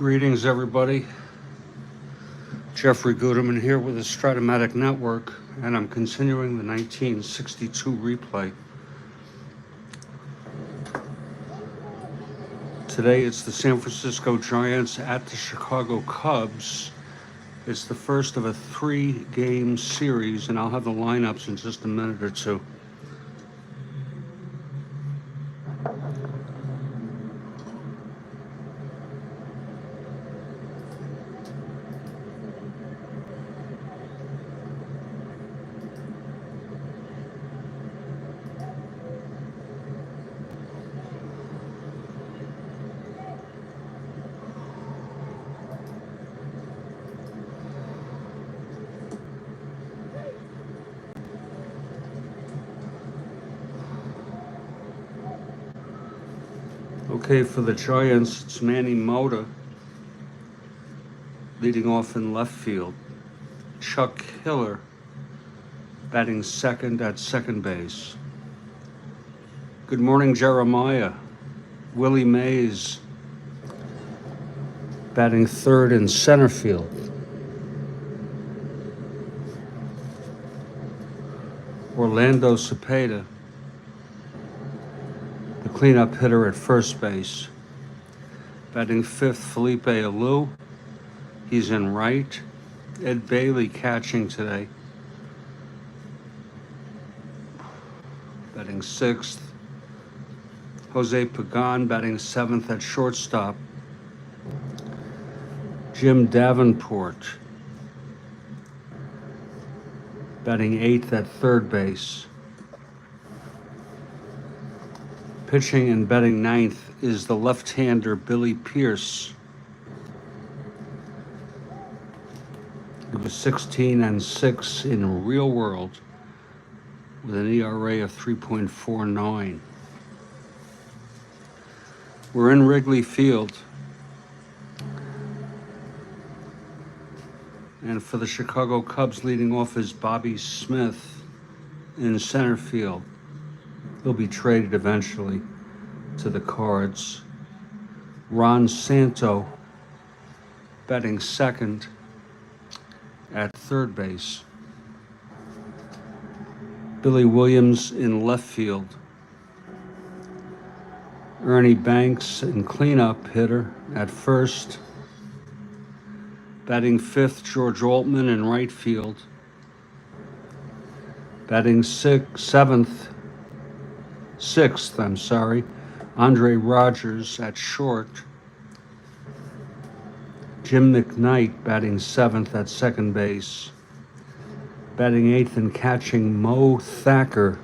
Greetings, everybody. Jeffrey Guterman here with the Strat-O-Matic Network, and I'm continuing the 1962 replay. Today it's the San Francisco Giants at the Chicago Cubs. It's the first of a 3-game series, and I'll have the lineups in just a minute or two. Okay, for the Giants, it's Manny Mota leading off in left field. Chuck Hiller batting second at second base. Good morning, Jeremiah. Willie Mays batting third in center field. Orlando Cepeda, the cleanup hitter at first base. Batting fifth, Felipe Alou. He's in right. Ed Bailey catching today. Batting sixth. Jose Pagan batting seventh at shortstop. Jim Davenport batting eighth at third base. Pitching and batting ninth is the left-hander Billy Pierce. He was 16-6 in real world with an ERA of 3.49. We're in Wrigley Field. And for the Chicago Cubs, leading off is Bobby Smith in center field. He'll be traded eventually to the Cards. Ron Santo batting second at third base. Billy Williams in left field. Ernie Banks in cleanup hitter at first. Batting fifth, George Altman in right field. Batting sixth, Andre Rogers at short. Jim McKnight batting seventh at second base. Batting eighth and catching, Mo Thacker.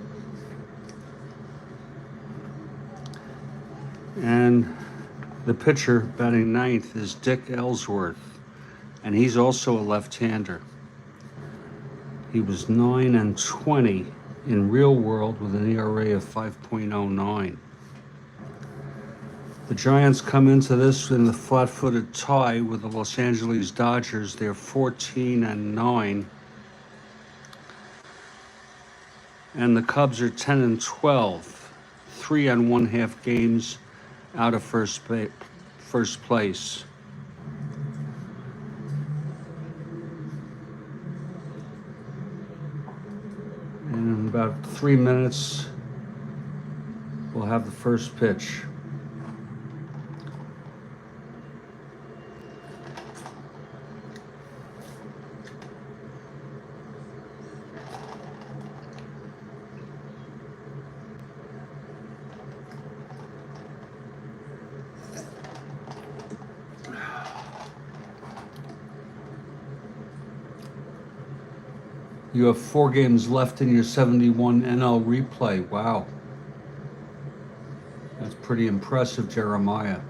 And the pitcher batting ninth is Dick Ellsworth, and he's also a left-hander. He was 9-20 in real world with an ERA of 5.09. The Giants come into this in the flat-footed tie with the Los Angeles Dodgers. They're 14-9. And the Cubs are 10-12, 3 1/2 games out of first place. In about 3 minutes, we'll have the first pitch. You have 4 games left in your 71 NL replay. Wow. That's pretty impressive, Jeremiah.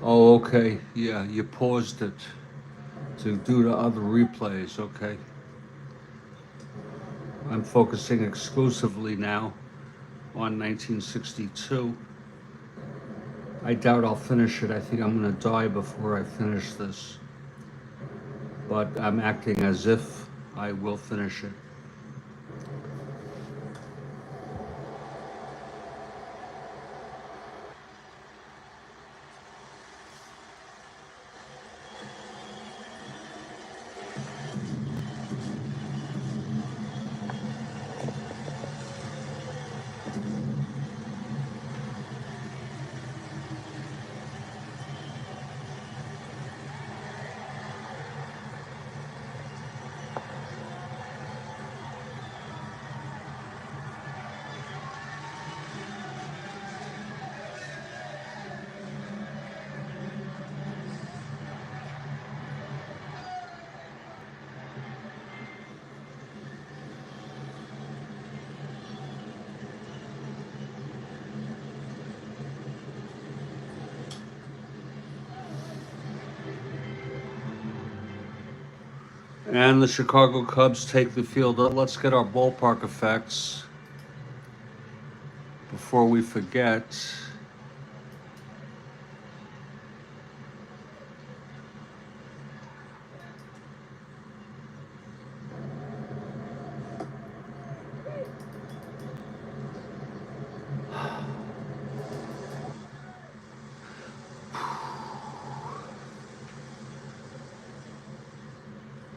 Oh, okay. Yeah, you paused it to do the other replays. Okay. I'm focusing exclusively now on 1962. I doubt I'll finish it. I think I'm going to die before I finish this. But I'm acting as if I will finish it. And the Chicago Cubs take the field. Let's get our ballpark effects before we forget.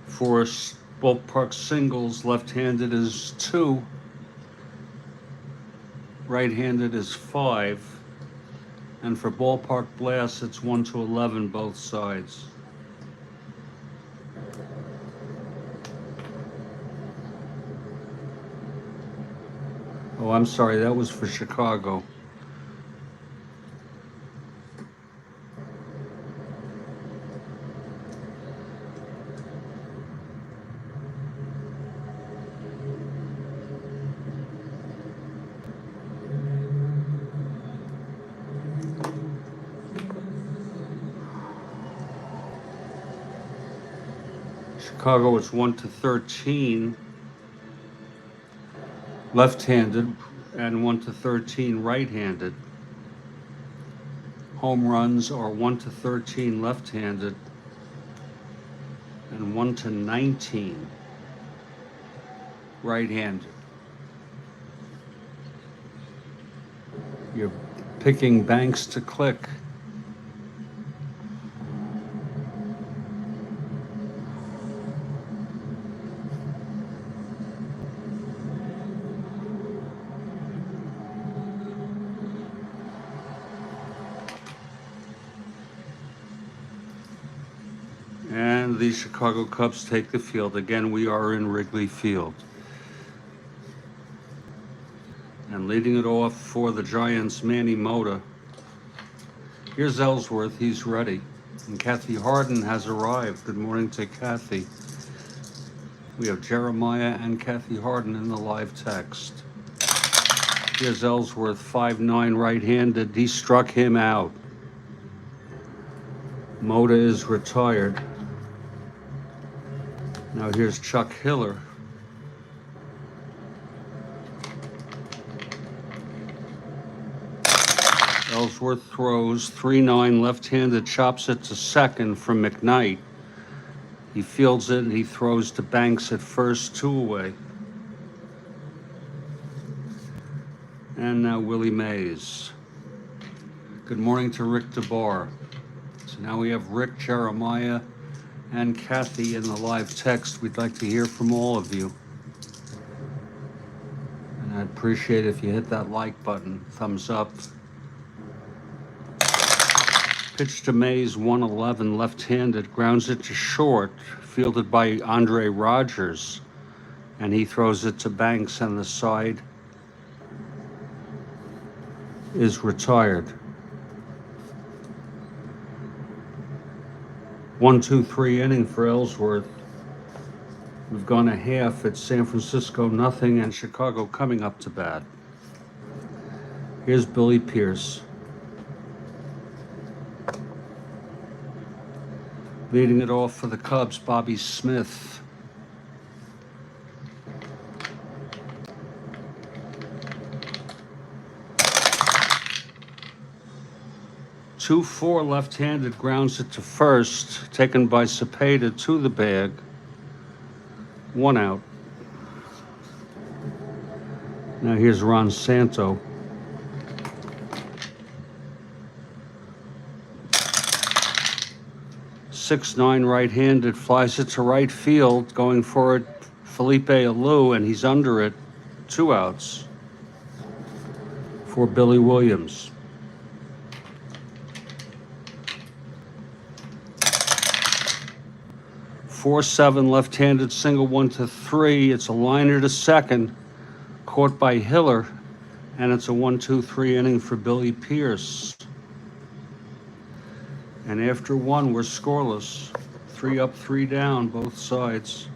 For ballpark singles, left-handed is 2, right-handed is 5, and for ballpark blasts, it's 1 to 11 both sides. Oh, I'm sorry, that was for Chicago. Chicago is 1 to 13 left-handed and 1 to 13 right-handed. Home runs are 1 to 13 left-handed and 1 to 19 right-handed. You're picking banks to click. And the Chicago Cubs take the field. Again, we are in Wrigley Field. And leading it off for the Giants, Manny Mota. Here's Ellsworth, he's ready. And Kathy Harden has arrived. Good morning to Kathy. We have Jeremiah and Kathy Harden in the live text. Here's Ellsworth, 5'9", right-handed. He struck him out. Mota is retired. Now here's Chuck Hiller. Ellsworth throws 3-9 left-handed, chops it to second from McKnight. He fields it and he throws to Banks at first, 2 away. And now Willie Mays. Good morning to Rick DeBar. So now we have Rick, Jeremiah, and Kathy in the live text. We'd like to hear from all of you. And I'd appreciate if you hit that like button, thumbs up. Pitch to Mays, 111, left-handed, grounds it to short, fielded by Andre Rogers, and he throws it to Banks, and the side is retired. 1-2-3 inning for Ellsworth. We've gone a half. It's San Francisco nothing and Chicago coming up to bat. Here's Billy Pierce. Leading it off for the Cubs, Bobby Smith. Two, 4 left-handed, grounds it to first, taken by Cepeda to the bag. 1 out. Now here's Ron Santo. Six-nine right-handed, flies it to right field, going for it, Felipe Alou, and he's under it. 2 outs for Billy Williams. Four, 7 left-handed single, 1-3. It's a liner to second, caught by Hiller, and it's a 1-2-3 inning for Billy Pierce. And after 1, we're scoreless. 3 up, 3 down, both sides.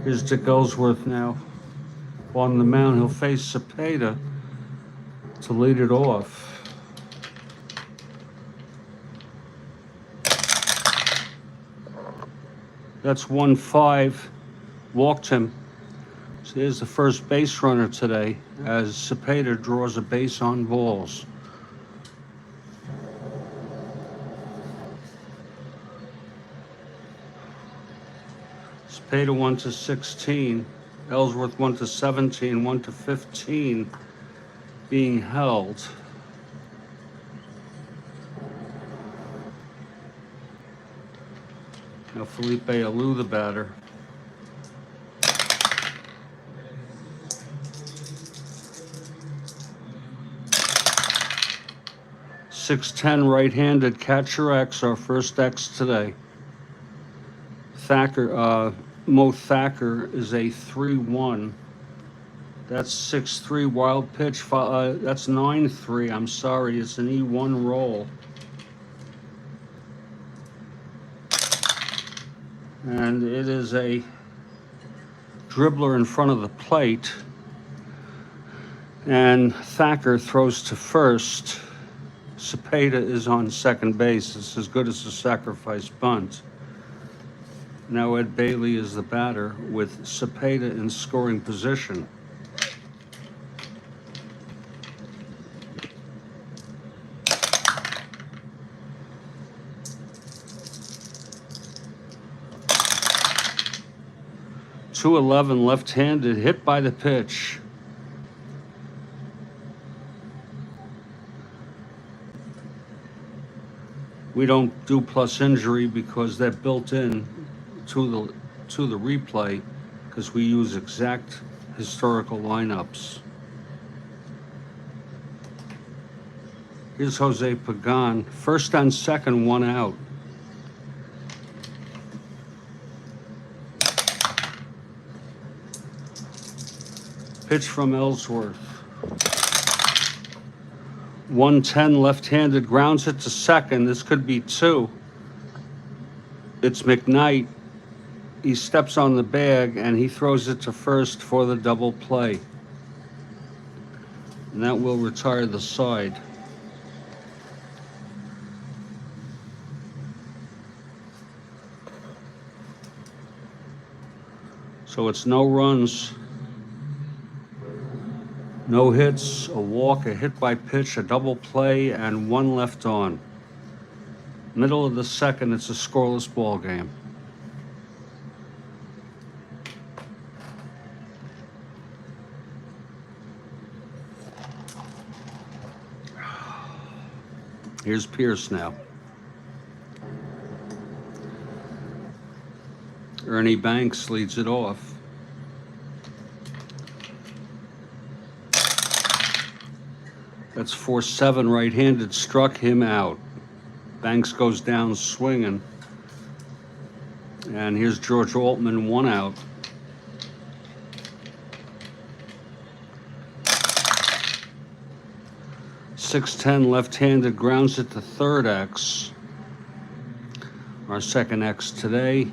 Here's Dick Ellsworth now. On the mound, he'll face Cepeda to lead it off. That's 1-5. Walked him. So here's the first base runner today as Cepeda draws a base on balls. Cepeda 1-16. Ellsworth 1-17, 1-15 being held. Now Felipe Alou, the batter. .610 right-handed, catcher X, our first X today. Mo Thacker is a 3-1. That's 6-3 wild pitch. That's 9-3. I'm sorry, it's an E1 roll. And it is a dribbler in front of the plate. And Thacker throws to first. Cepeda is on second base. It's as good as a sacrifice bunt. Now Ed Bailey is the batter with Cepeda in scoring position. .211 left-handed, hit by the pitch. We don't do plus injury because they're built in to the replay because we use exact historical lineups. Here's Jose Pagan. First on second, 1 out. Pitch from Ellsworth. 110 left-handed, grounds it to second. This could be 2. It's McKnight. He steps on the bag and he throws it to first for the double play. And that will retire the side. So it's no runs, no hits, a walk, a hit by pitch, a double play, and 1 left on. Middle of the second, it's a scoreless ball game. Here's Pierce now. Ernie Banks leads it off. That's 4-7 right-handed, struck him out. Banks goes down swinging. And here's George Altman, 1 out. 610 left-handed grounds it to third X. Our second X today.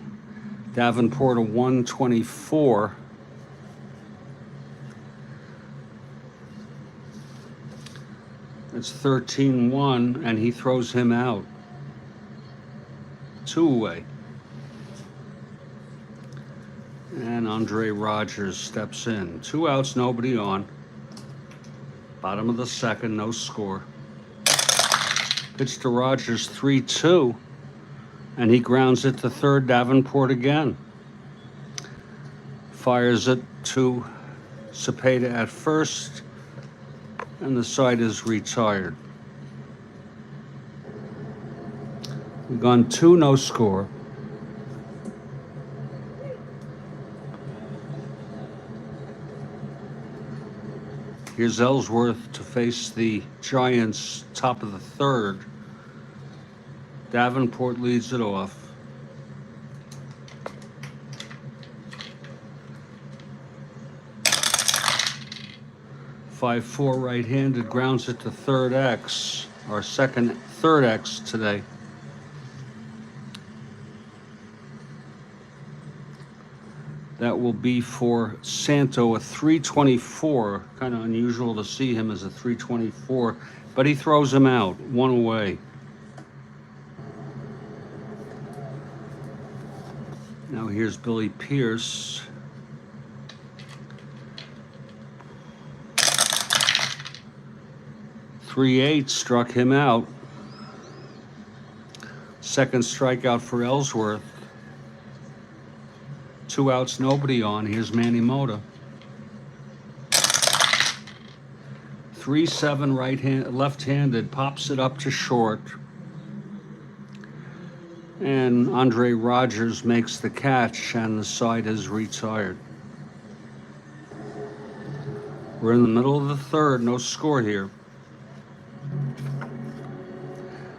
Davenport a 124. It's 13-1, and he throws him out. 2 away. And Andre Rogers steps in. 2 outs, nobody on. Bottom of the second, no score. Pitch to Rogers, 3-2. And he grounds it to third. Davenport again. Fires it to Cepeda at first. And the side is retired. We've gone 2, no score. Here's Ellsworth to face the Giants, top of the third. Davenport leads it off. .54 right-handed grounds it to third X. Our third X today. That will be for Santo, a 324. Kind of unusual to see him as a 324, but he throws him out, 1 away. Now here's Billy Pierce. .38 struck him out. Second strikeout for Ellsworth. 2 outs, nobody on. Here's Manny Mota. 3-7 left-handed, pops it up to short. And Andre Rogers makes the catch, and the side is retired. We're in the middle of the third, no score here.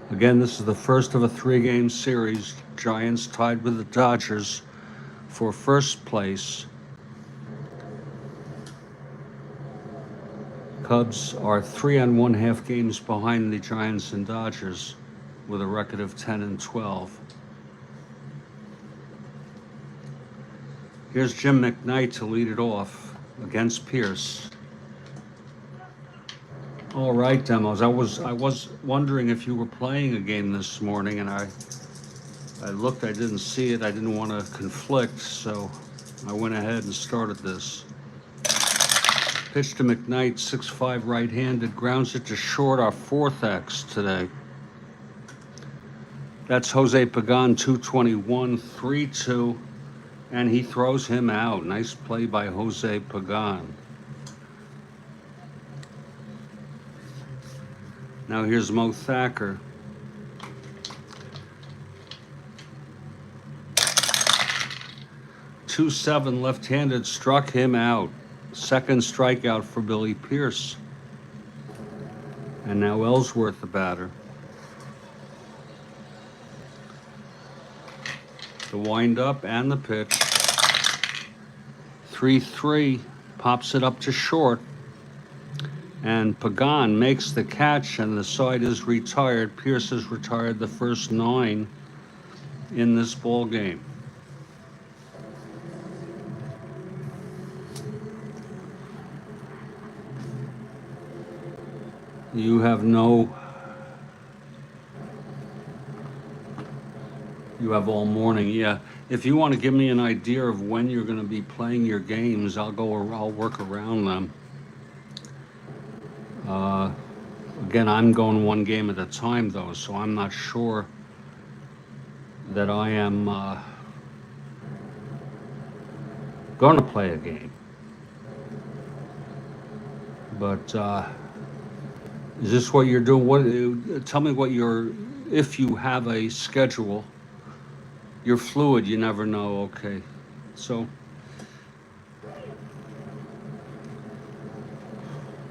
Again, this is the first of a 3-game series. Giants tied with the Dodgers for first place. Cubs are 3 1/2 games behind the Giants and Dodgers with a record of 10-12. Here's Jim McKnight to lead it off against Pierce. All right, Demos. I was wondering if you were playing a game this morning, and I looked, I didn't see it. I didn't want to conflict, so I went ahead and started this. Pitch to McKnight, 6'5" right-handed, grounds it to short, our fourth X today. That's Jose Pagan, 221, 3-2, and he throws him out. Nice play by Jose Pagan. Now here's Mo Thacker. .27 left-handed, struck him out. Second strikeout for Billy Pierce. And now Ellsworth, the batter. The windup and the pitch. 3-3, pops it up to short. And Pagan makes the catch, and the side is retired. Pierce has retired the first 9 in this ball game. You have all morning. Yeah. If you want to give me an idea of when you're going to be playing your games, I'll work around them. Again, I'm going 1 game at a time, though, so I'm not sure that I am going to play a game. But is this what you're doing? Tell me what if you have a schedule. You're fluid, you never know. Okay, so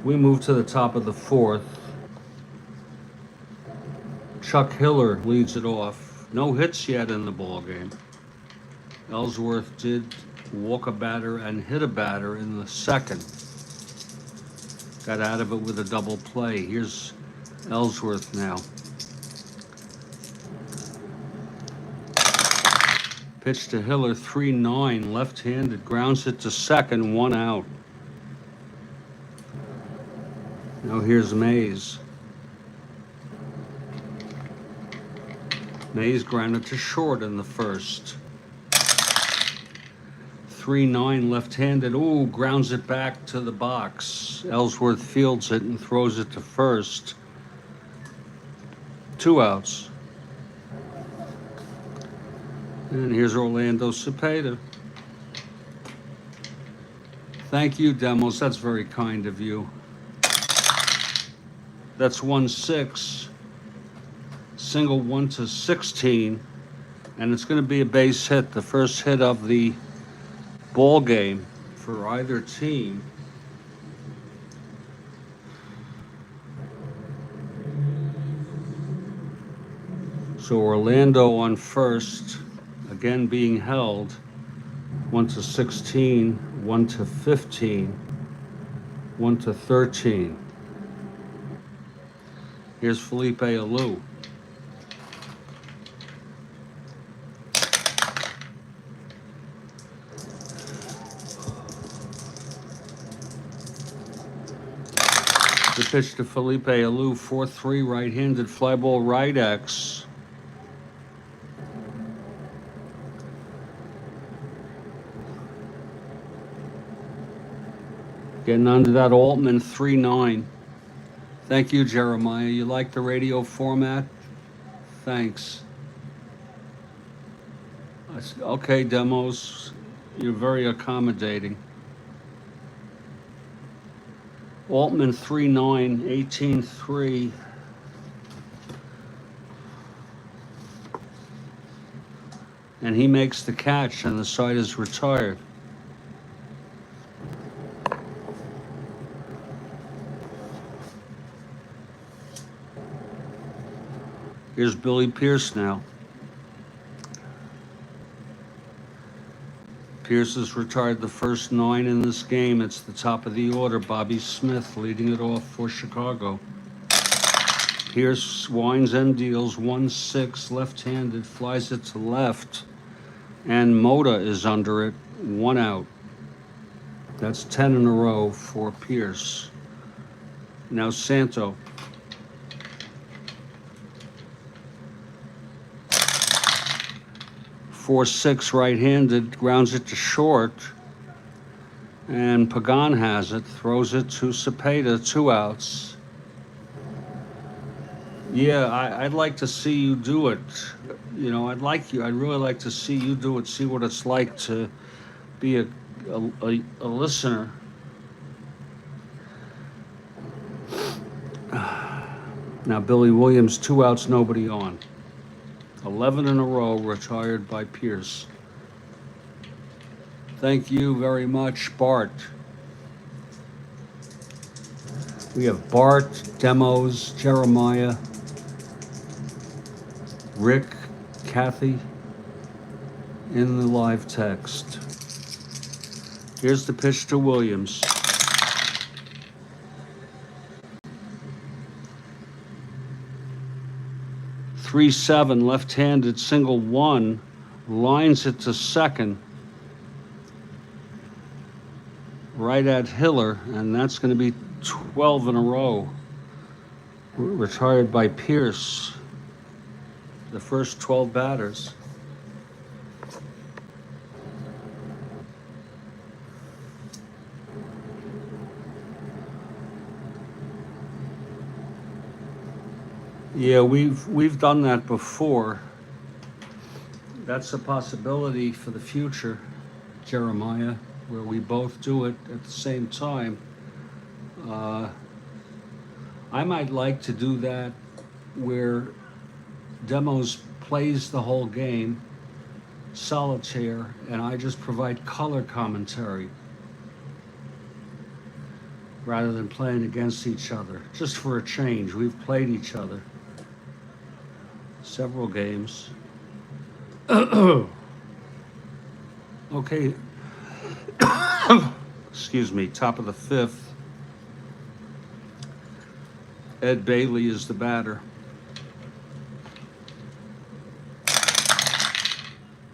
we move to the top of the fourth. Chuck Hiller leads it off. No hits yet in the ball game. Ellsworth did walk a batter and hit a batter in the second. Got out of it with a double play. Here's Ellsworth now. Pitch to Hiller, 3-9, left-handed, grounds it to second, 1 out. Now here's Mays. Mays grounded to short in the first. 3-9, left-handed, ooh, grounds it back to the box. Ellsworth fields it and throws it to first. 2 outs. And here's Orlando Cepeda. Thank you, Demos. That's very kind of you. That's 1-6. Single 1-16. And it's going to be a base hit, the first hit of the ball game for either team. So Orlando on first. Again being held, 1-16, 1-15, 1-13. Here's Felipe Alou. The pitch to Felipe Alou, 4-3, right-handed, fly ball right X. Getting under that Altman, 3-9. Thank you, Jeremiah. You like the radio format? Thanks. Okay, Demos. You're very accommodating. Altman, 3-9, 18-3. And he makes the catch, and the side is retired. Here's Billy Pierce now. Pierce has retired the first 9 in this game. It's the top of the order. Bobby Smith leading it off for Chicago. Pierce winds and deals, 1-6, left-handed, flies it to left, and Mota is under it, 1 out. That's 10 in a row for Pierce. Now Santo. 4-6, right-handed, grounds it to short, and Pagan has it, throws it to Cepeda, 2 outs. Yeah, I'd like to see you do it. You know, I'd really like to see you do it, see what it's like to be a listener. Now Billy Williams, 2 outs, nobody on. 11 in a row retired by Pierce. Thank you very much, Bart. We have Bart, Demos, Jeremiah, Rick, Kathy in the live text. Here's the pitch to Williams. .37, left-handed, single 1, lines it to second, right at Hiller, and that's going to be 12 in a row. Retired by Pierce, the first 12 batters. Yeah, we've done that before. That's a possibility for the future, Jeremiah, where we both do it at the same time. I might like to do that where Demos plays the whole game, solitaire, and I just provide color commentary rather than playing against each other, just for a change. We've played each other several games. Okay. Excuse me, top of the 5th. Ed Bailey is the batter.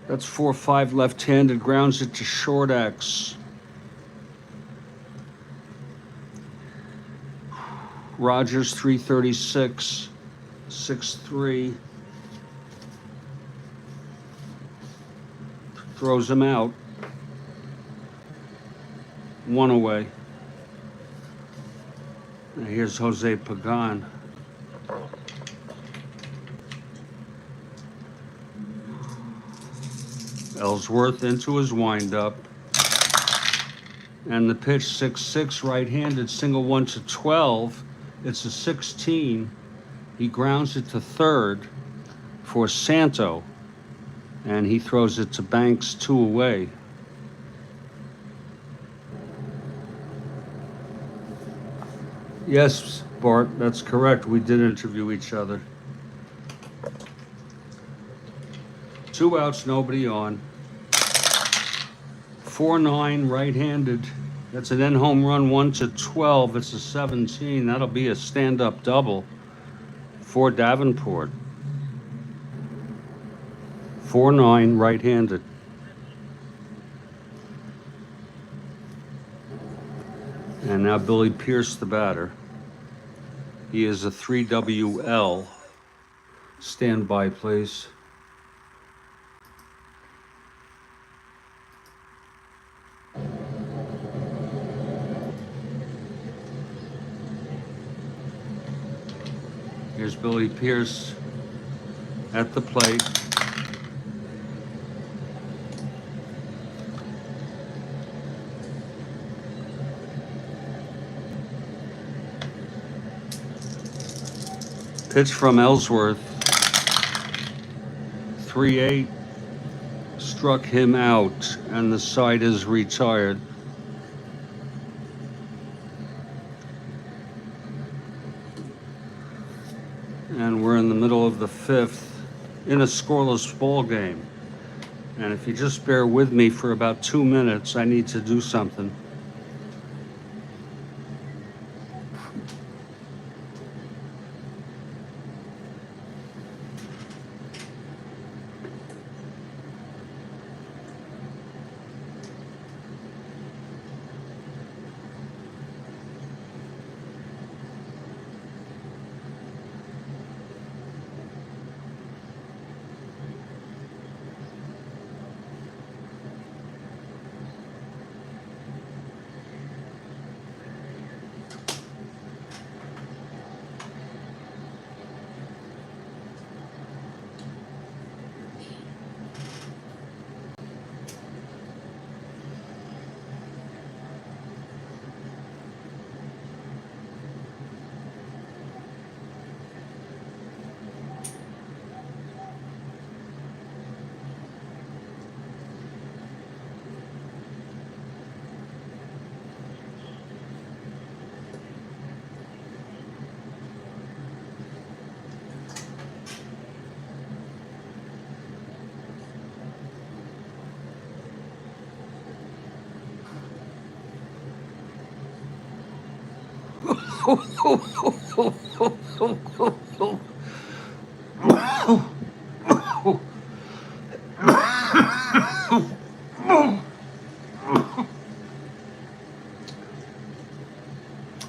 That's 4-5 left-handed, grounds it to short X. Rogers 336, 6-3. Throws him out. 1 away. Now here's Jose Pagan. Ellsworth into his windup. And the pitch 6-6 right-handed, single 1-12. It's a 16. He grounds it to third for Santo. And he throws it to Banks 2 away. Yes, Bart, that's correct. We did interview each other. 2 outs, nobody on. 4-9 right-handed. That's an in home run, 1-12. It's a 17. That'll be a stand-up double for Davenport. 4-9 right-handed. And now Billy Pierce, the batter. He is a 3WL. Stand by, please. Here's Billy Pierce at the plate. Pitch from Ellsworth. 3-8. Struck him out, and the side is retired. And we're in the middle of the 5th in a scoreless ball game. And if you just bear with me for about 2 minutes, I need to do something.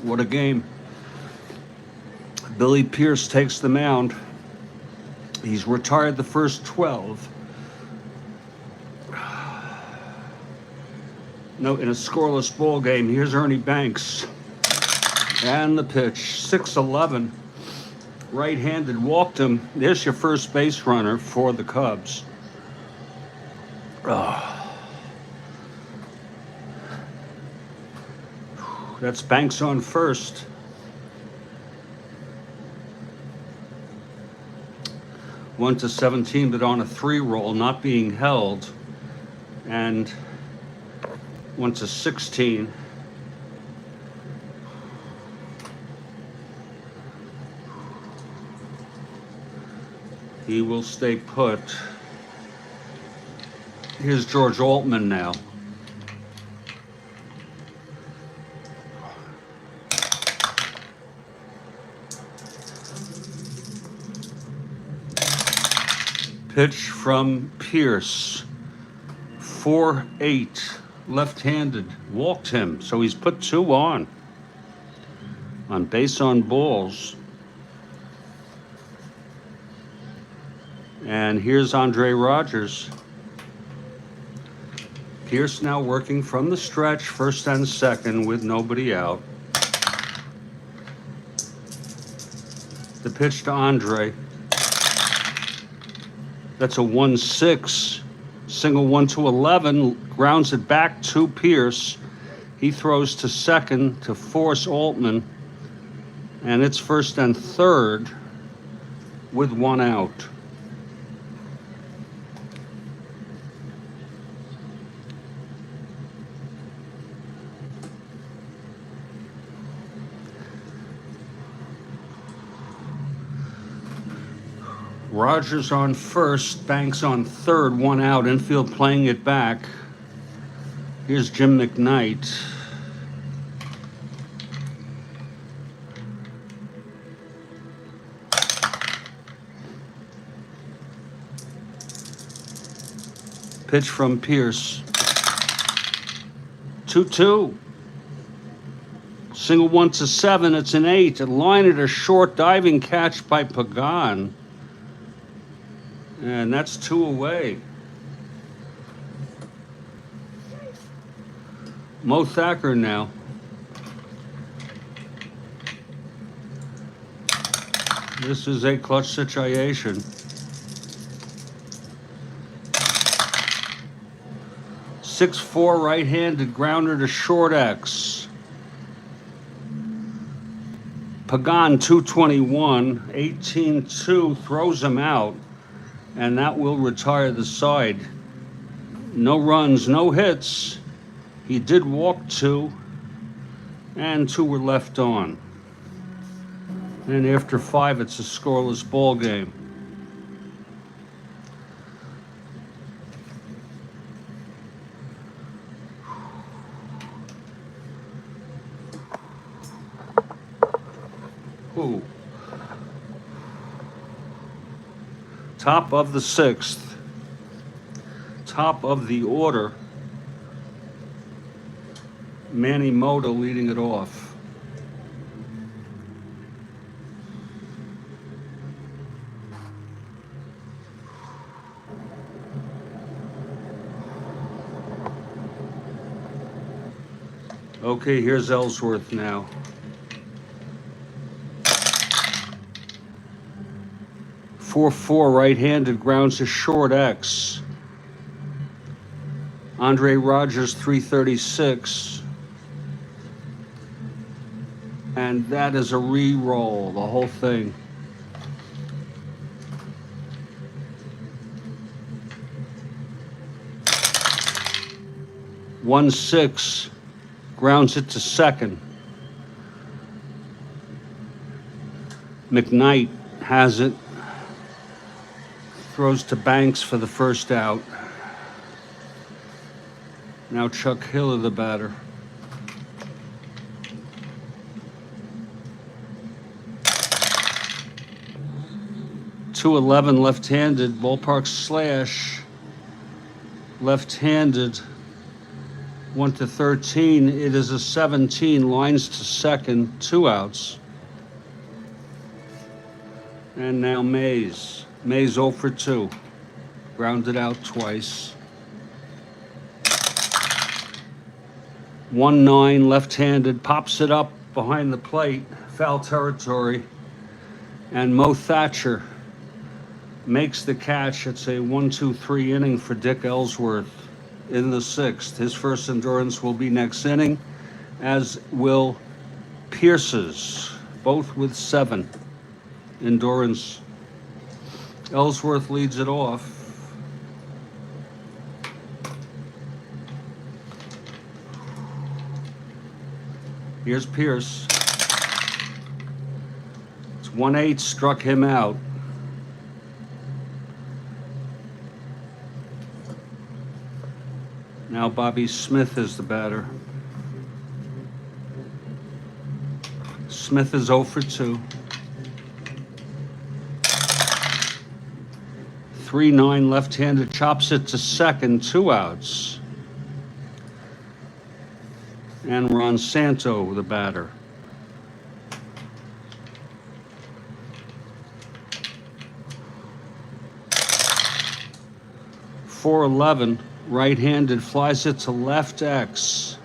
What a game. Billy Pierce takes the mound. He's retired the first 12. No, in a scoreless ball game. Here's Ernie Banks. And the pitch, 6-11. Right-handed, walked him. There's your first base runner for the Cubs. That's Banks on first. Went to 17, but on a 3 roll, not being held. And went to 16. He will stay put. Here's George Altman now. Pitch from Pierce. 4-8. Left-handed. Walked him, so he's put 2 on base on balls. And here's Andre Rogers. Pierce now working from the stretch, first and second with nobody out. The pitch to Andre. That's a 1-6. Single 1 to 11. Grounds it back to Pierce. He throws to second to force Altman. And it's first and third with 1 out. Rogers on first, Banks on third, 1 out, infield playing it back. Here's Jim McKnight. Pitch from Pierce. 2-2. Single 1 to 7, it's an 8. A line at a short diving catch by Pagan. And that's 2 away. Mo Thacker now. This is a clutch situation. .64 right-handed grounder to short X. Pagan 221, 18-2 throws him out. And that will retire the side. No runs, no hits. He did walk 2, and 2 were left on. And after 5, it's a scoreless ball game. Ooh. Top of the 6th, top of the order, Manny Mota leading it off. Okay, here's Ellsworth now. .44 right-handed grounds to short X. Andre Rogers 336. And that is a re-roll, the whole thing. .16 grounds it to second. McKnight has it. Throws to Banks for the first out. Now Chuck Hiller, the batter. .211 left-handed, ballpark slash. Left-handed, 1 to 13. It is a 17, lines to second, 2 outs. And now Mays. Mays 0 for 2. Grounded out twice. 1-9 left-handed, pops it up behind the plate, foul territory. And Mo Thatcher makes the catch. It's a 1-2-3 inning for Dick Ellsworth in the 6th. His first endurance will be next inning, as will Pierce's, both with 7 endurance. Ellsworth leads it off. Here's Pierce. It's 1-8, struck him out. Now Bobby Smith is the batter. Smith is 0 for 2. 3-9 left-handed, chops it to second, 2 outs. And Ron Santo, the batter. .411, right-handed, flies it to left X.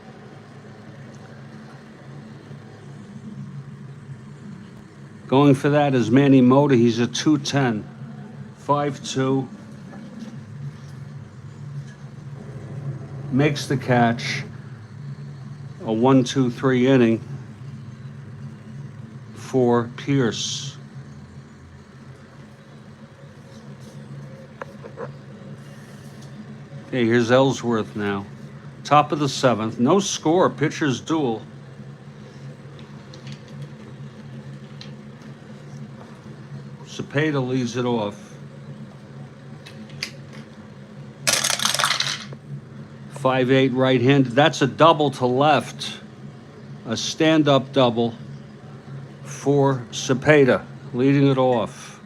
Going for that is Manny Mota. He's a 210. 5-2. Makes the catch. A 1-2-3 inning for Pierce. Okay, here's Ellsworth now. Top of the 7th. No score. Pitcher's duel. Cepeda leads it off. 5-8 right-handed. That's a double to left. A stand-up double for Cepeda, leading it off.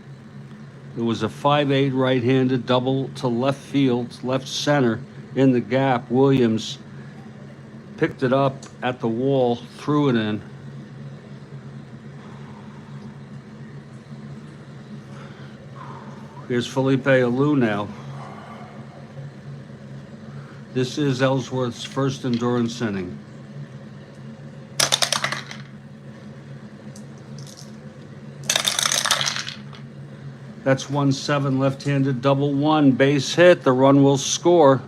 It was a 5-8 right-handed double to left field, left center in the gap. Williams picked it up at the wall, threw it in. Here's Felipe Alou now. This is Ellsworth's first endurance inning. That's 1-7 left-handed double one, base hit. The run will score.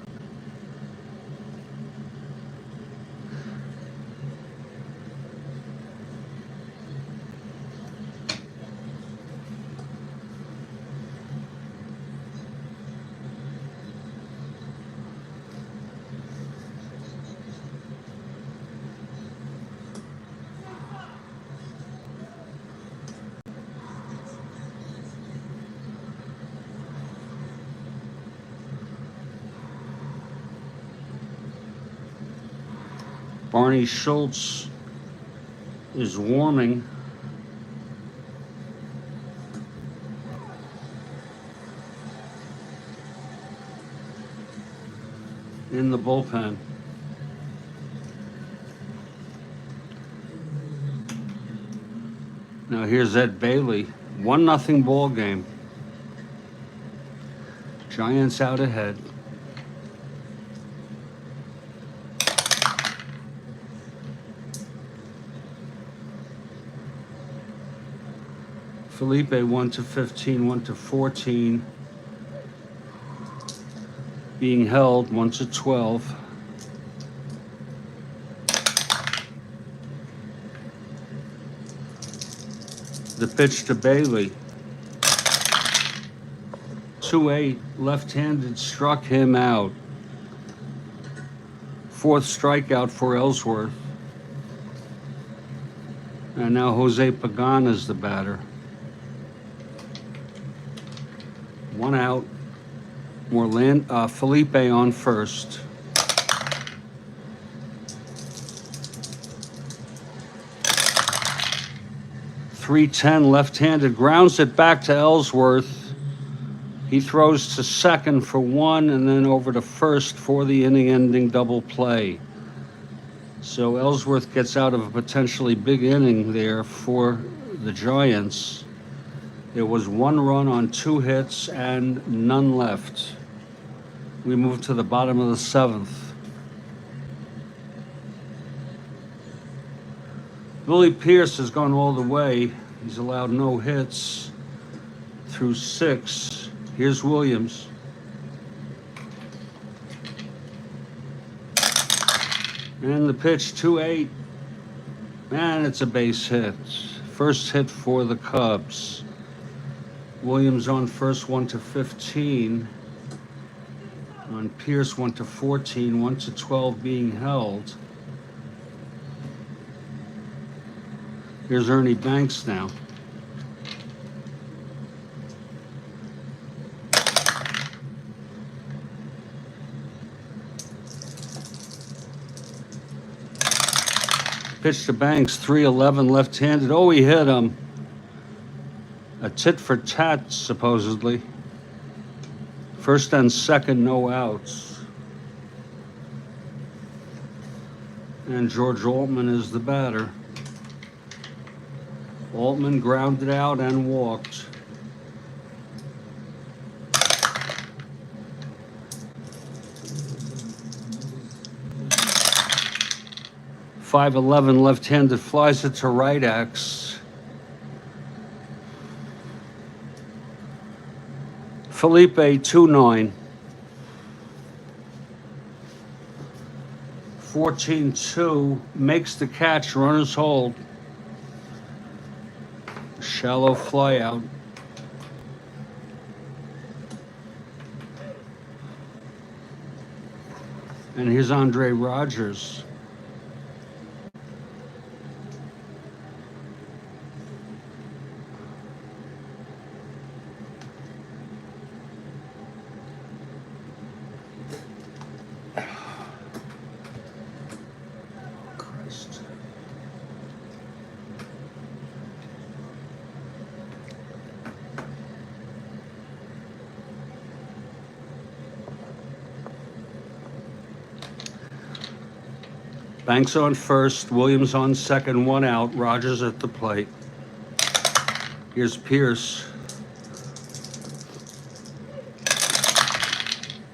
Barney Schultz is warming. In the bullpen. Now here's Ed Bailey. 1-0 ball game. Giants out ahead. Felipe 1-15, 1-14. Being held 1-12. The pitch to Bailey. 2-8, left-handed, struck him out. 4th strikeout for Ellsworth. And now Jose Pagan is the batter. 1 out. Felipe on first. .310 left-handed, grounds it back to Ellsworth. He throws to second for 1 and then over to first for the inning-ending double play. So Ellsworth gets out of a potentially big inning there for the Giants. There was 1 run on 2 hits and none left. We move to the bottom of the 7th. Willie Pierce has gone all the way. He's allowed no hits through 6. Here's Williams. And the pitch, 2-8. And it's a base hit. First hit for the Cubs. Williams on first, 1-15. On Pierce, 1-14, 1-12 being held. Here's Ernie Banks now. Pitch to Banks, 3-11 left-handed. Oh, he hit him. A tit for tat, supposedly. First and second, no outs. And George Altman is the batter. Altman grounded out and walked. .511 left-handed flies it to right axe. Felipe 2-9. 14-2 makes the catch. Runners hold. Shallow fly out. And here's Andre Rogers. Christ. Banks on first, Williams on second, 1 out, Rogers at the plate. Here's Pierce.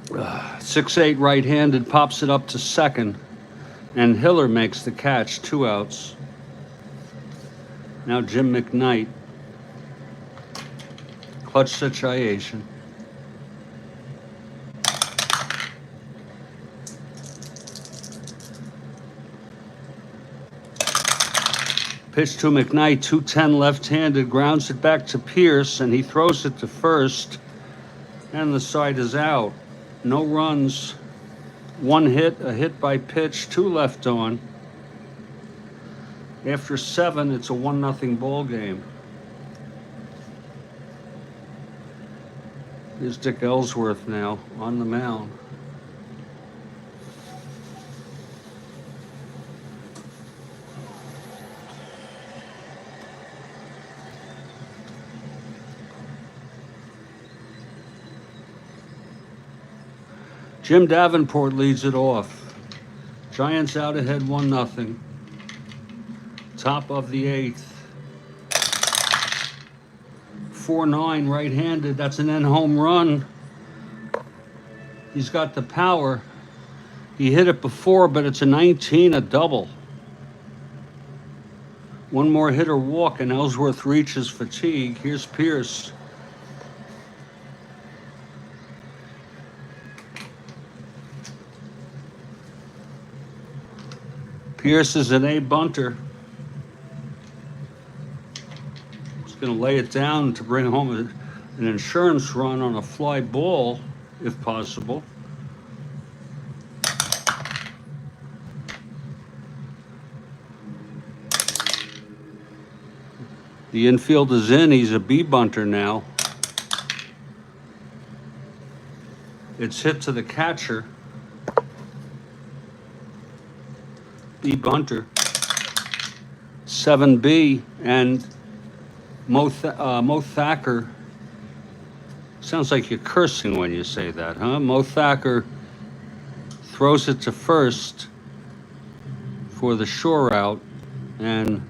6-8 right-handed, pops it up to second, and Hiller makes the catch, 2 outs. Now Jim McKnight. Clutch situation. Pitch to McKnight, 210 left-handed, grounds it back to Pierce, and he throws it to first, and the side is out. No runs, 1 hit, a hit by pitch, 2 left on. After 7, it's a 1-0 ball game. Here's Dick Ellsworth now on the mound. Jim Davenport leads it off. Giants out ahead 1-0. Top of the 8th. 4-9 right-handed. That's an end home run. He's got the power. He hit it before, but it's a 19, a double. One more hit or walk, and Ellsworth reaches fatigue. Here's Pierce. Pierce is an A bunter. He's going to lay it down to bring home an insurance run on a fly ball, if possible. The infield is in. He's a B bunter now. It's hit to the catcher. B bunter, 7B, and Mo Thacker. Sounds like you're cursing when you say that, huh? Mo Thacker throws it to first for the shore out, and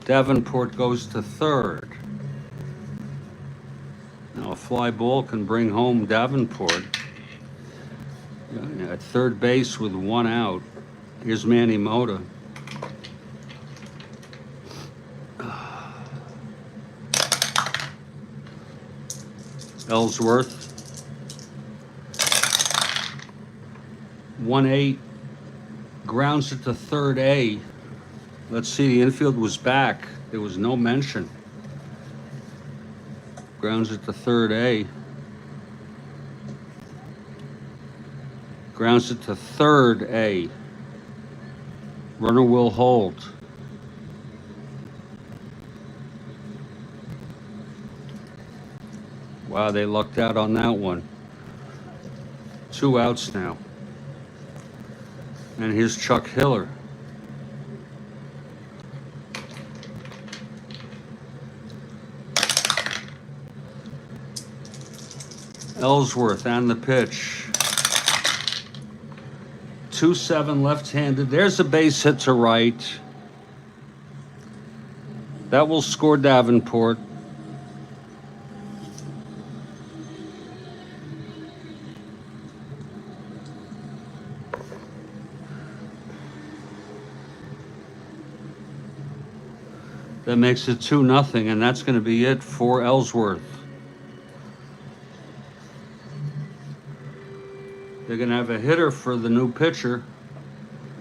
Davenport goes to third. Now a fly ball can bring home Davenport at third base with 1 out. Here's Manny Mota. Ellsworth. 1-8. Grounds it to third A. Let's see, the infield was back. There was no mention. Grounds it to third A. Grounds it to third A. Runner will hold. Wow, they lucked out on that one. 2 outs now. And here's Chuck Hiller. Ellsworth and the pitch. 2-7 left-handed. There's a base hit to right. That will score Davenport. That makes it 2-0, and that's going to be it for Ellsworth. They're going to have a hitter for the new pitcher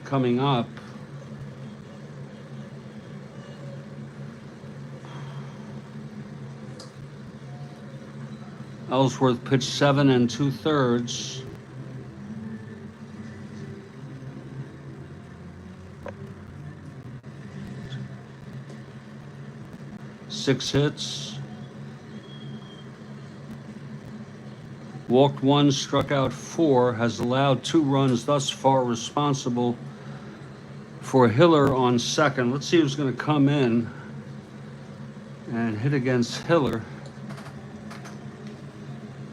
coming up. Ellsworth pitched 7 2/3. Six hits. Walked 1, struck out 4, has allowed 2 runs thus far, responsible for Hiller on second. Let's see who's going to come in and hit against Hiller.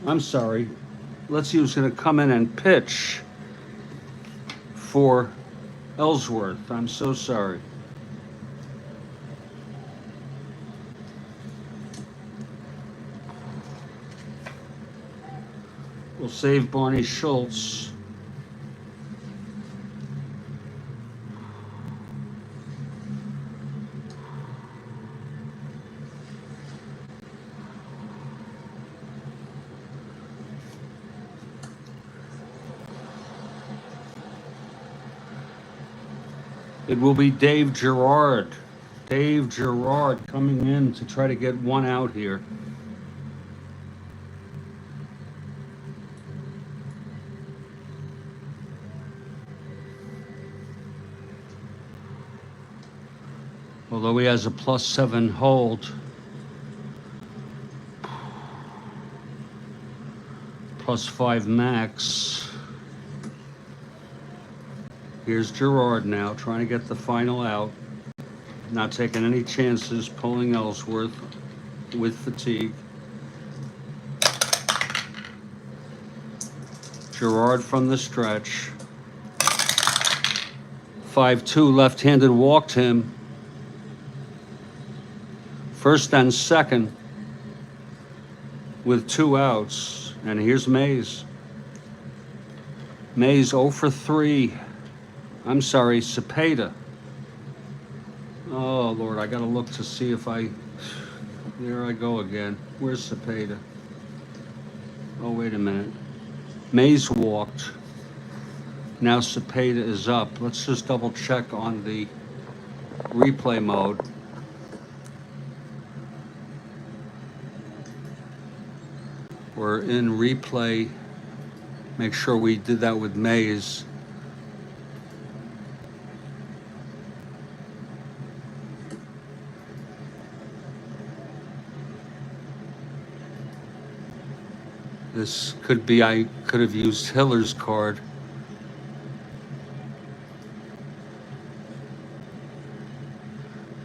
I'm sorry. Let's see who's going to come in and pitch for Ellsworth. I'm so sorry. We'll save Barney Schultz. It will be Dave Gerard. Dave Gerard coming in to try to get 1 out here. Although he has a +7 hold. +5 max. Here's Gerard now, trying to get the final out. Not taking any chances, pulling Ellsworth with fatigue. Gerard from the stretch. 5-2, left-handed, walked him. First and second with 2 outs. And here's Mays. Mays 0 for 3. I'm sorry, Cepeda. Oh, Lord, I got to look to see if there I go again. Where's Cepeda? Oh, wait a minute. Mays walked. Now Cepeda is up. Let's just double check on the replay mode. We're in replay. Make sure we did that with Mays. This could be, I could have used Hiller's card.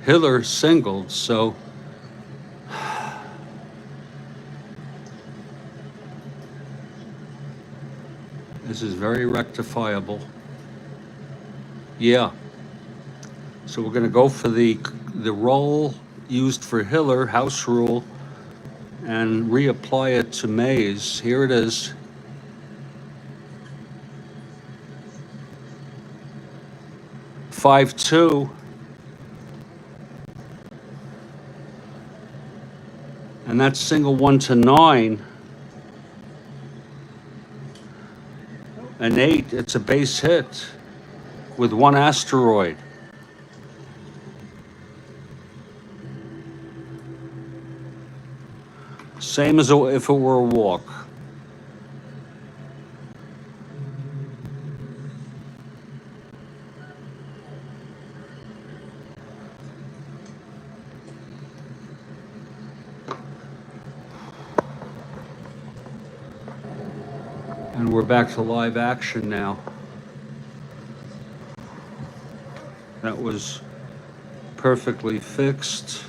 Hiller singled, so this is very rectifiable. Yeah. So we're going to go for the roll used for Hiller, house rule, and reapply it to Mays. Here it is. (5-2). And that's single 1 to 9. An 8, it's a base hit with 1 asteroid. Same as if it were a walk. And we're back to live action now. That was perfectly fixed.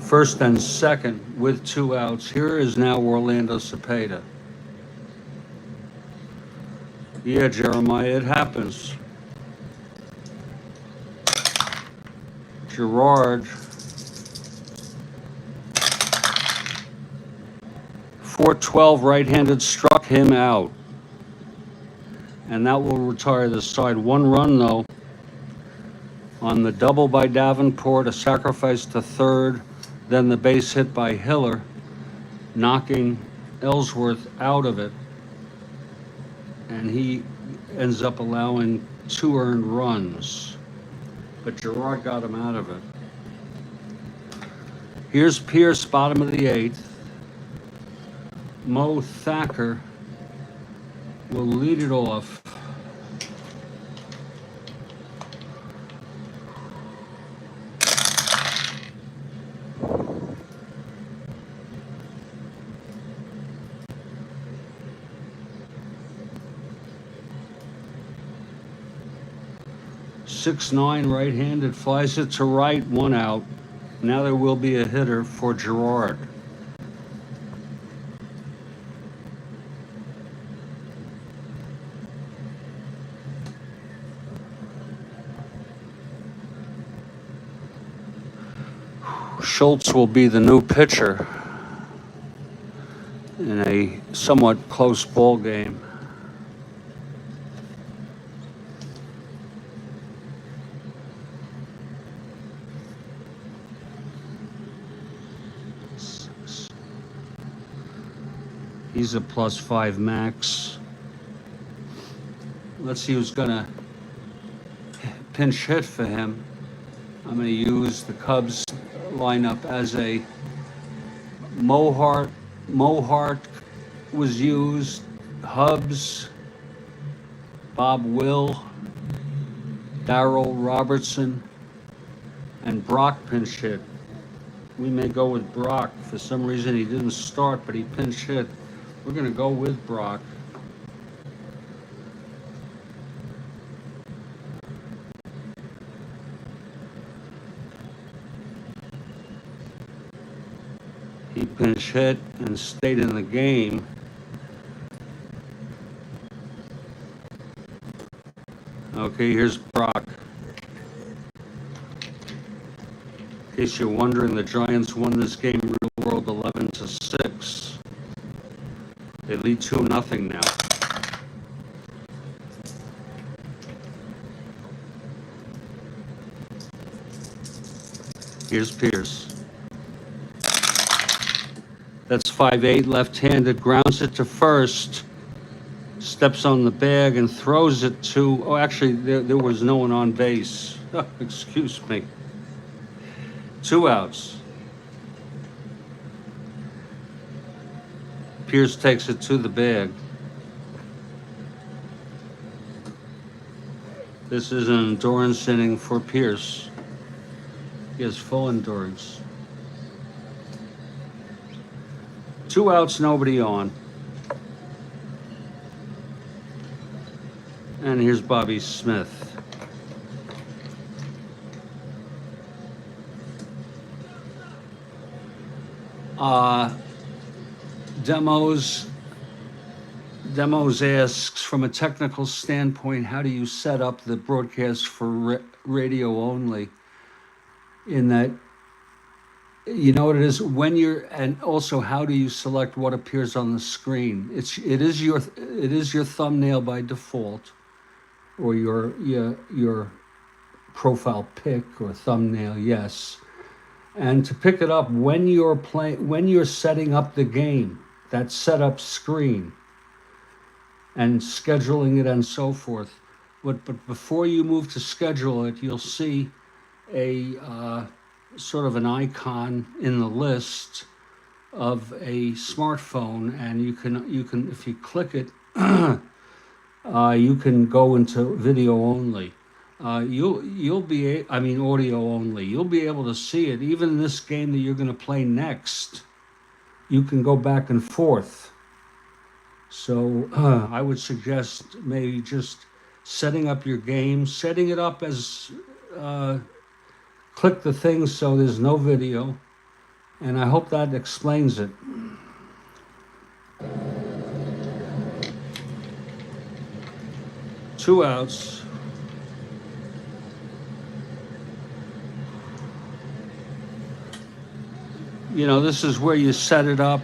First and second with 2 outs. Here is now Orlando Cepeda. Yeah, Jeremiah, it happens. Gerard, 412 right-handed struck him out. And that will retire the side. 1 run, though, on the double by Davenport, a sacrifice to third, then the base hit by Hiller, knocking Ellsworth out of it. And he ends up allowing 2 earned runs. But Gerard got him out of it. Here's Pierce, bottom of the 8th. Mo Thacker will lead it off. Six-nine right-handed, flies it to right, 1 out. Now there will be a hitter for Gerard. Schultz will be the new pitcher in a somewhat close ball game. He's a +5 max. Let's see who's gonna pinch hit for him. I'm gonna use the Cubs lineup as a Mohart. Mohart was used, Hubbs, Bob Will, Darrell Robertson, and Brock pinch hit. We may go with Brock. For some reason he didn't start, but he pinch hit. We're gonna go with Brock. He pinch hit and stayed in the game. Okay, here's Brock. In case you're wondering, the Giants won this game real world 11-6. They lead 2-0 now. Here's Pierce. That's 5-8, left-handed, grounds it to first, steps on the bag and throws it to, oh, actually, there was no one on base. Oh, excuse me. 2 outs. Pierce takes it to the bag. This is an endurance inning for Pierce. He has full endurance. 2 outs, nobody on. And here's Bobby Smith. Demos asks, from a technical standpoint, how do you set up the broadcast for radio only? In that, you know what it is when you're, and also how do you select what appears on the screen? It is your thumbnail by default, or your profile pic or thumbnail, yes. And to pick it up when you're setting up the game, that setup screen, and scheduling it and so forth. But before you move to schedule it, you'll see a sort of an icon in the list of a smartphone, and you can if you click it, you can go into video only. You'll be, I mean audio only. You'll be able to see it. Even in this game that you're going to play next, you can go back and forth. So I would suggest maybe just setting up your game, setting it up as click the thing so there's no video, And I hope that explains it. Two outs. You know, this is where you set it up.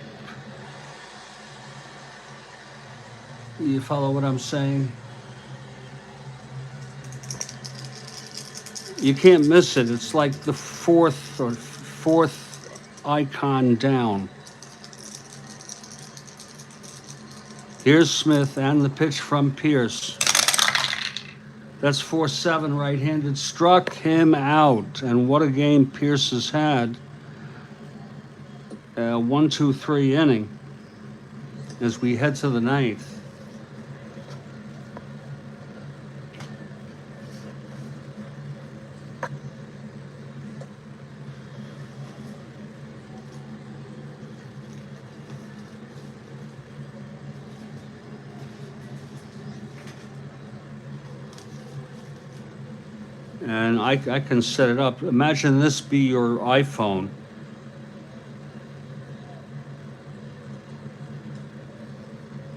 You follow what I'm saying? You can't miss it. It's like the fourth icon down. Here's Smith and the pitch from Pierce. That's 4-7 right-handed. Struck him out. And what a game Pierce has had. 1-2-3 inning as we head to the ninth. And I can set it up. Imagine this be your iPhone.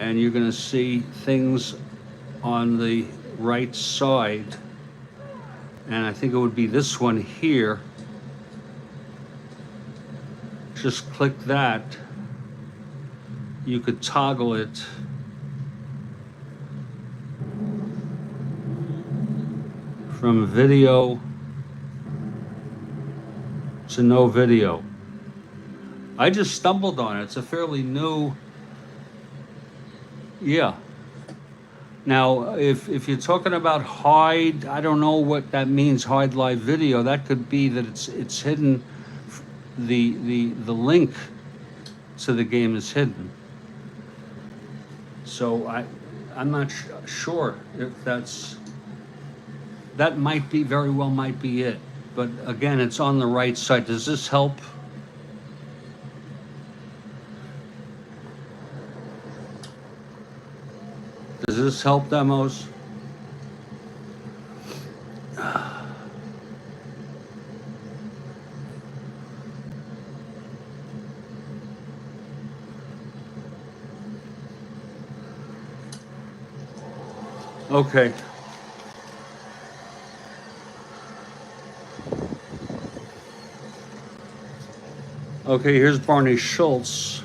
And you're going to see things on the right side. And I think it would be this one here. Just click that. You could toggle it. From video to no video. I just stumbled on it. It's a fairly new, yeah. Now, if you're talking about hide, I don't know what that means, hide live video. That could be that it's hidden, the link to the game is hidden. So I'm not sure if that might be, very well might be it. But again, it's on the right side. Does this help? Does this help, demos? Okay. Okay, here's Barney Schultz.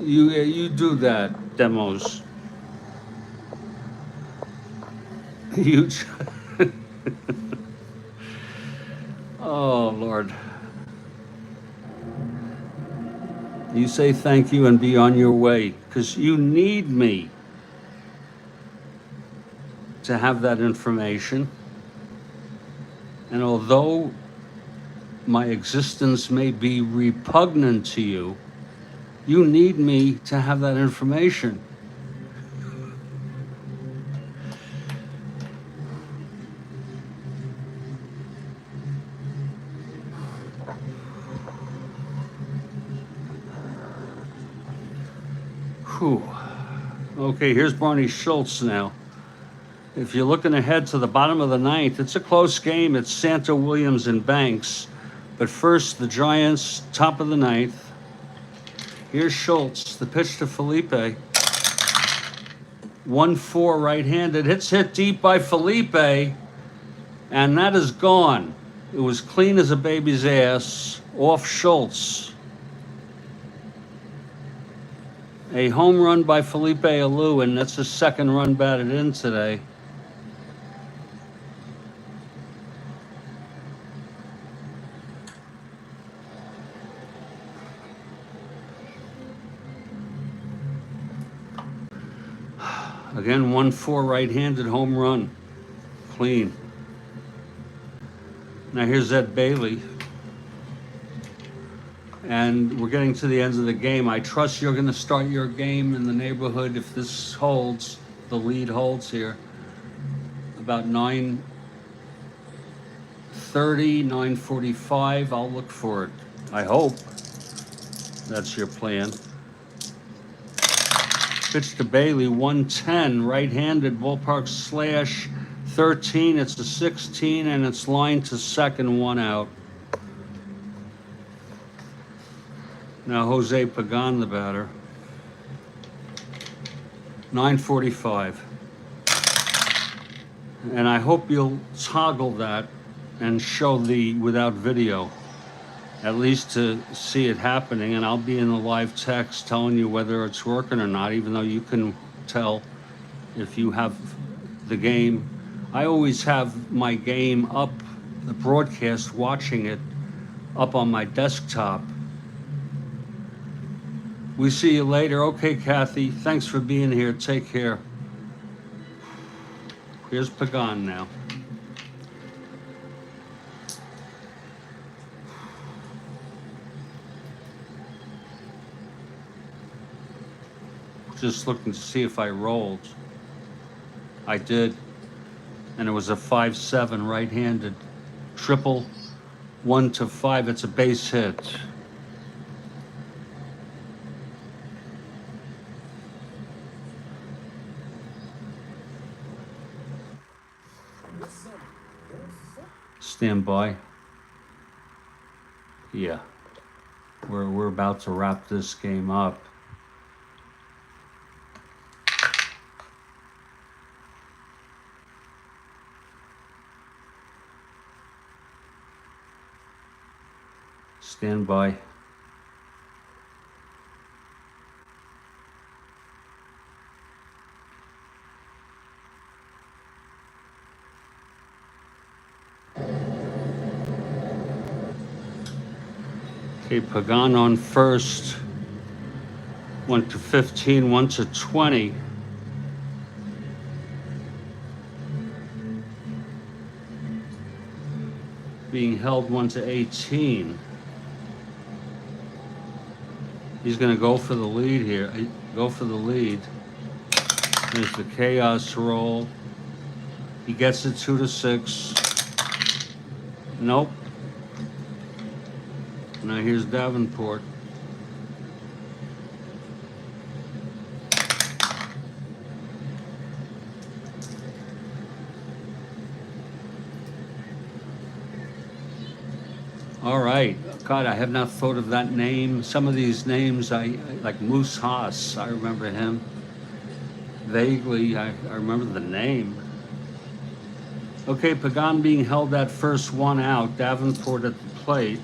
You do that, demos. You. Oh, Lord. You say thank you and be on your way, because you need me to have that information. And although my existence may be repugnant to you, you need me to have that information. Whew. Okay, here's Barney Schultz now. If you're looking ahead to the bottom of the ninth, it's a close game. It's Santa, Williams, and Banks. But first, the Giants, top of the ninth. Here's Schultz, the pitch to Felipe. 1-4 right-handed. Hits hit deep by Felipe. And that is gone. It was clean as a baby's ass. Off Schultz. A home run by Felipe Alou, and that's his second run batted in today. Again, 1-4 right-handed home run. Clean. Now here's Ed Bailey. And we're getting to the end of the game. I trust you're going to start your game in the neighborhood, if this holds, the lead holds here, about 9:30, 9:45. I'll look for it. I hope that's your plan. Pitch to Bailey, 110, right-handed, ballpark slash, 13, it's a 16, and it's lined to second, 1 out. Now Jose Pagan, the batter. 9:45. And I hope you'll toggle that and show the without video, at least to see it happening. And I'll be in the live text telling you whether it's working or not, even though you can tell if you have the game. I always have my game up, the broadcast, watching it up on my desktop. We see you later. Okay, Kathy, thanks for being here. Take care. Here's Pagan now. Just looking to see if I rolled. I did. And it was a 5-7 right-handed triple, 1-5. It's a base hit. Stand by. Yeah, we're about to wrap this game up. Stand by. Okay, Pagan on first. 1-15, 1-20. Being held 1-18. He's going to go for the lead here. Go for the lead. There's the chaos roll. He gets it 2-6. Nope. Now here's Davenport. All right. God, I have not thought of that name. Some of these names, I like Moose Haas. I remember him. Vaguely, I remember the name. Okay, Pagan being held that first 1 out. Davenport at the plate.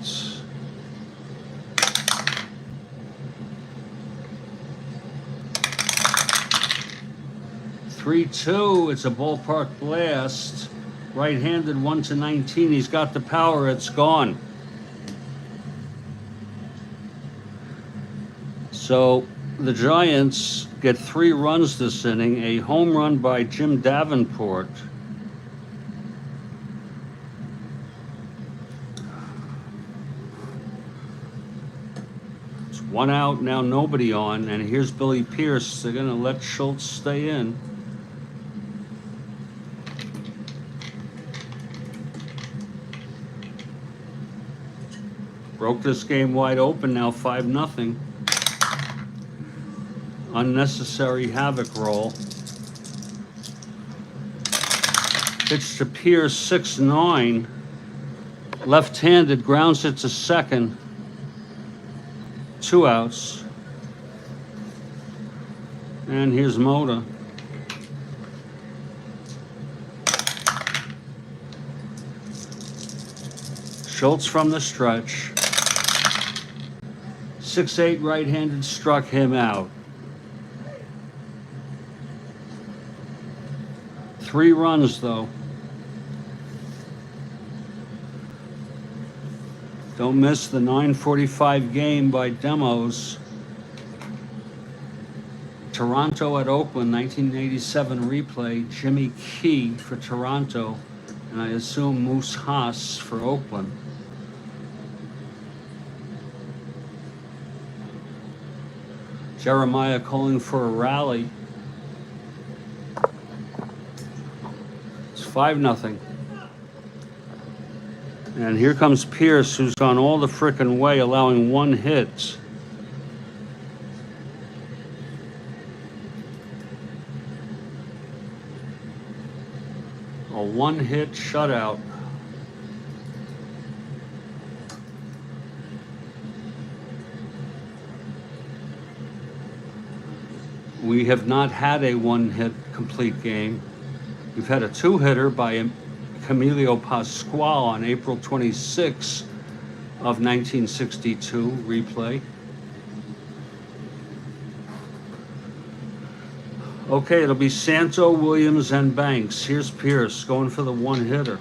(3-2). It's a ballpark blast. Right-handed, 1-19. He's got the power. It's gone. So the Giants get 3 runs this inning. A home run by Jim Davenport. It's 1 out, now nobody on. And here's Billy Pierce. They're going to let Schultz stay in. Broke this game wide open now, 5-0. Unnecessary havoc roll. Pitch to Pierce, 6-9. Left-handed, grounds it to second. 2 outs. And here's Mota. Schultz from the stretch. 6-8 right-handed struck him out. 3 runs, though. Don't miss the 9:45 game by Demos. Toronto at Oakland, 1987 replay. Jimmy Key for Toronto, and I assume Moose Haas for Oakland. Jeremiah calling for a rally. It's 5-0. And here comes Pierce, who's gone all the frickin' way, allowing 1 hit. A one-hit shutout. We have not had a one-hit complete game. We've had a two-hitter by Camilo Pascual on April 26 of 1962, replay. Okay, it'll be Santo, Williams, and Banks. Here's Pierce going for the one-hitter.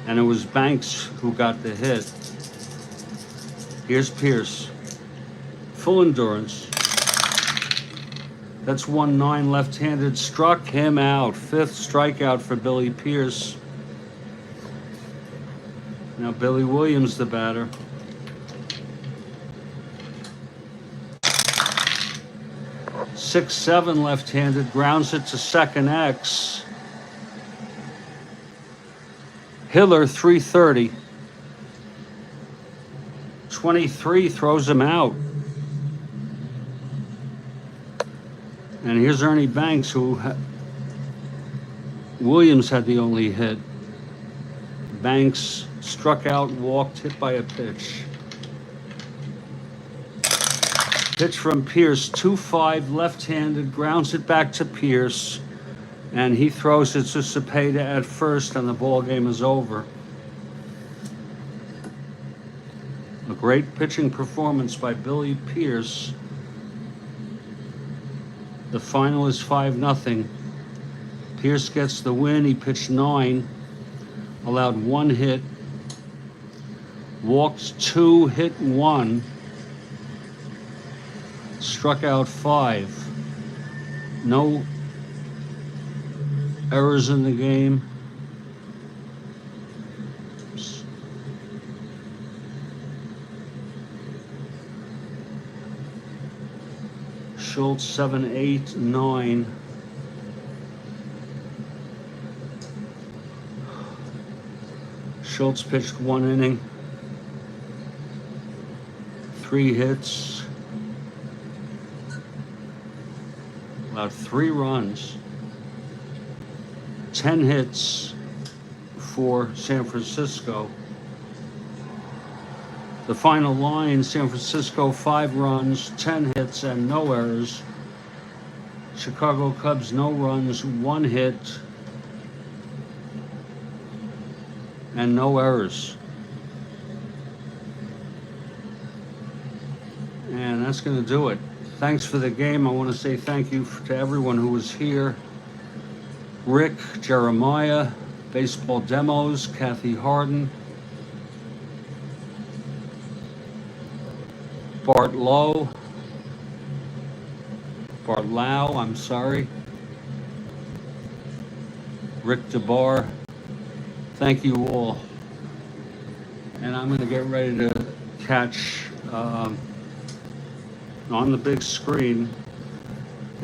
And it was Banks who got the hit. Here's Pierce. Full endurance. That's 1-9 left-handed. Struck him out. Fifth strikeout for Billy Pierce. Now Billy Williams, the batter. 6-7 left-handed. Grounds it to second X. Hiller, 330. 23 throws him out. And here's Ernie Banks, who Williams had the only hit. Banks struck out, walked, hit by a pitch. Pitch from Pierce, 2-5 left-handed, grounds it back to Pierce, and he throws it to Cepeda at first, and the ball game is over. A great pitching performance by Billy Pierce. The final is 5-0. Pierce gets the win. He pitched 9, allowed 1 hit, walked 2, hit 1, struck out 5. No errors in the game. Schultz 7, 8, 9. Schultz pitched 1 inning, 3 hits, allowed 3 runs, 10 hits for San Francisco. The final line, San Francisco 5 runs, 10 hits, and no errors. Chicago Cubs, no runs, 1 hit, and no errors. And that's going to do it. Thanks for the game. I want to say thank you to everyone who was here. Rick, Jeremiah, Baseball Demos, Kathy Harden, Bart Lau, I'm sorry, Rick DeBar. Thank you all. And I'm going to get ready to catch on the big screen,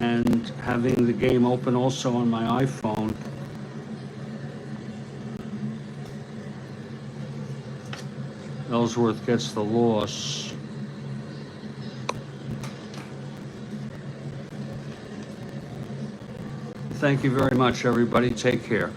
and having the game open also on my iPhone. Ellsworth gets the loss. Thank you very much, everybody. Take care.